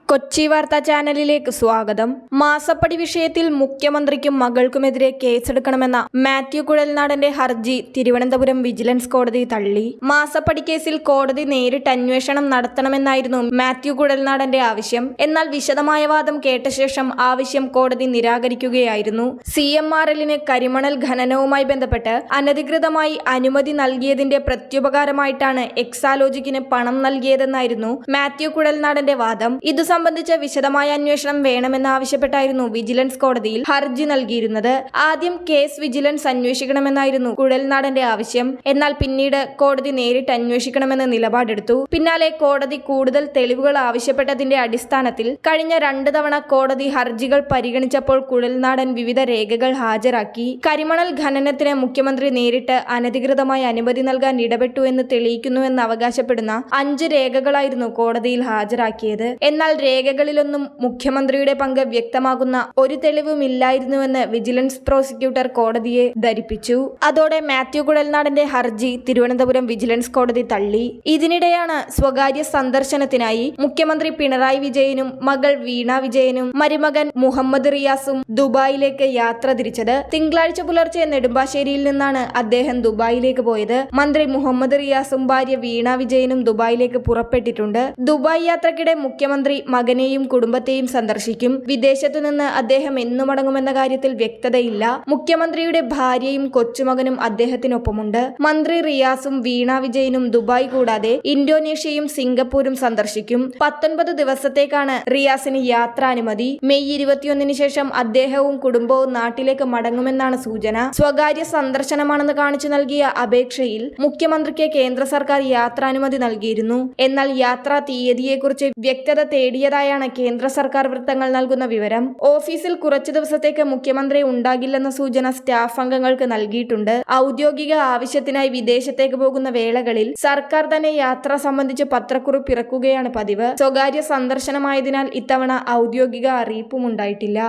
കൊച്ചി വാർത്താ ചാനലിലേക്ക് സ്വാഗതം. മാസപ്പടി വിഷയത്തിൽ മുഖ്യമന്ത്രിക്കും മകൾക്കുമെതിരെ കേസെടുക്കണമെന്ന മാത്യു കുഴൽനാടന്റെ ഹർജി തിരുവനന്തപുരം വിജിലൻസ് കോടതി തള്ളി. മാസപ്പടി കേസിൽ കോടതി നേരിട്ട് അന്വേഷണം നടത്തണമെന്നായിരുന്നു മാത്യു കുഴൽനാടന്റെ ആവശ്യം. എന്നാൽ വിശദമായ വാദം കേട്ട ശേഷം ആവശ്യം കോടതി നിരാകരിക്കുകയായിരുന്നു. CMRLന് കരിമണൽ ഖനനവുമായി ബന്ധപ്പെട്ട് അനധികൃതമായി അനുമതി നൽകിയതിന്റെ പ്രത്യുപകാരമായിട്ടാണ് എക്സാലോജിക്കിന് പണം നൽകിയതെന്നായിരുന്നു മാത്യു കുഴൽനാടന്റെ വാദം. ഇതു സംബന്ധിച്ച വിശദമായ അന്വേഷണം വേണമെന്നാവശ്യപ്പെട്ടായിരുന്നു വിജിലൻസ് കോടതിയിൽ ഹർജി നൽകിയിരുന്നത്. ആദ്യം കേസ് വിജിലൻസ് അന്വേഷിക്കണമെന്നായിരുന്നു കുഴൽനാടന്റെ ആവശ്യം. എന്നാൽ പിന്നീട് കോടതി നേരിട്ട് അന്വേഷിക്കണമെന്ന് നിലപാടെടുത്തു. പിന്നാലെ കോടതി കൂടുതൽ തെളിവുകൾ ആവശ്യപ്പെട്ടതിന്റെ അടിസ്ഥാനത്തിൽ കഴിഞ്ഞ 2 തവണ കോടതി ഹർജികൾ പരിഗണിച്ചപ്പോൾ കുഴൽനാടൻ വിവിധ രേഖകൾ ഹാജരാക്കി. കരിമണൽ ഖനനത്തിന് മുഖ്യമന്ത്രി നേരിട്ട് അനധികൃതമായി അനുമതി നൽകാൻ ഇടപെട്ടു എന്ന് തെളിയിക്കുന്നുവെന്ന് അവകാശപ്പെടുന്ന 5 രേഖകളായിരുന്നു കോടതിയിൽ ഹാജരാക്കിയത്. എന്നാൽ രേഖകളിലൊന്നും മുഖ്യമന്ത്രിയുടെ പങ്ക് വ്യക്തമാകുന്ന ഒരു തെളിവുമില്ലായിരുന്നുവെന്ന് വിജിലൻസ് പ്രോസിക്യൂട്ടർ കോടതിയെ ധരിപ്പിച്ചു. അതോടെ മാത്യു കുഴൽനാടന്റെ ഹർജി തിരുവനന്തപുരം വിജിലൻസ് കോടതി തള്ളി. ഇതിനിടെയാണ് സ്വകാര്യ സന്ദർശനത്തിനായി മുഖ്യമന്ത്രി പിണറായി വിജയനും മകൾ വീണ വിജയനും മരുമകൻ മുഹമ്മദ് റിയാസും ദുബായിലേക്ക് യാത്ര തിരിച്ചത്. തിങ്കളാഴ്ച പുലർച്ചെ നെടുമ്പാശ്ശേരിയിൽ നിന്നാണ് അദ്ദേഹം ദുബായിലേക്ക് പോയത്. മന്ത്രി മുഹമ്മദ് റിയാസും ഭാര്യ വീണ വിജയനും ദുബായിലേക്ക് പുറപ്പെട്ടിട്ടുണ്ട്. ദുബായ് യാത്രക്കിടെ മുഖ്യമന്ത്രി മകനെയും കുടുംബത്തെയും സന്ദർശിക്കും. വിദേശത്തു നിന്ന് അദ്ദേഹം എന്നു മടങ്ങുമെന്ന കാര്യത്തിൽ വ്യക്തതയില്ല. മുഖ്യമന്ത്രിയുടെ ഭാര്യയും കൊച്ചുമകനും അദ്ദേഹത്തിനൊപ്പമുണ്ട്. മന്ത്രി റിയാസും വീണ വിജയനും ദുബായ് കൂടാതെ ഇന്തോനേഷ്യയും സിംഗപ്പൂരും സന്ദർശിക്കും. 19 ദിവസത്തേക്കാണ് റിയാസിന് യാത്രാനുമതി. മെയ് 21 ശേഷം അദ്ദേഹവും കുടുംബവും നാട്ടിലേക്ക് മടങ്ങുമെന്നാണ് സൂചന. സ്വകാര്യ സന്ദർശനമാണെന്ന് കാണിച്ചു നൽകിയ അപേക്ഷയിൽ മുഖ്യമന്ത്രിക്ക് കേന്ദ്ര സർക്കാർ യാത്രാനുമതി നൽകിയിരുന്നു. എന്നാൽ യാത്രാ തീയതിയെക്കുറിച്ച് വ്യക്തത തേടിയതായാണ് കേന്ദ്ര സർക്കാർ വൃത്തങ്ങൾ നൽകുന്ന വിവരം. ഓഫീസിൽ കുറച്ചു ദിവസത്തേക്ക് മുഖ്യമന്ത്രി ഉണ്ടാകില്ലെന്ന സൂചന സ്റ്റാഫ് അംഗങ്ങൾക്ക് നൽകിയിട്ടുണ്ട്. ഔദ്യോഗിക ആവശ്യത്തിനായി വിദേശത്തേക്ക് പോകുന്ന വേളകളിൽ സർക്കാർ തന്നെ യാത്ര സംബന്ധിച്ച് പത്രക്കുറിപ്പ് ഇറക്കുകയാണ് പതിവ്. സ്വകാര്യ സന്ദർശനമായതിനാൽ ഇത്തവണ ഔദ്യോഗിക അറിയിപ്പും ഉണ്ടായിട്ടില്ല.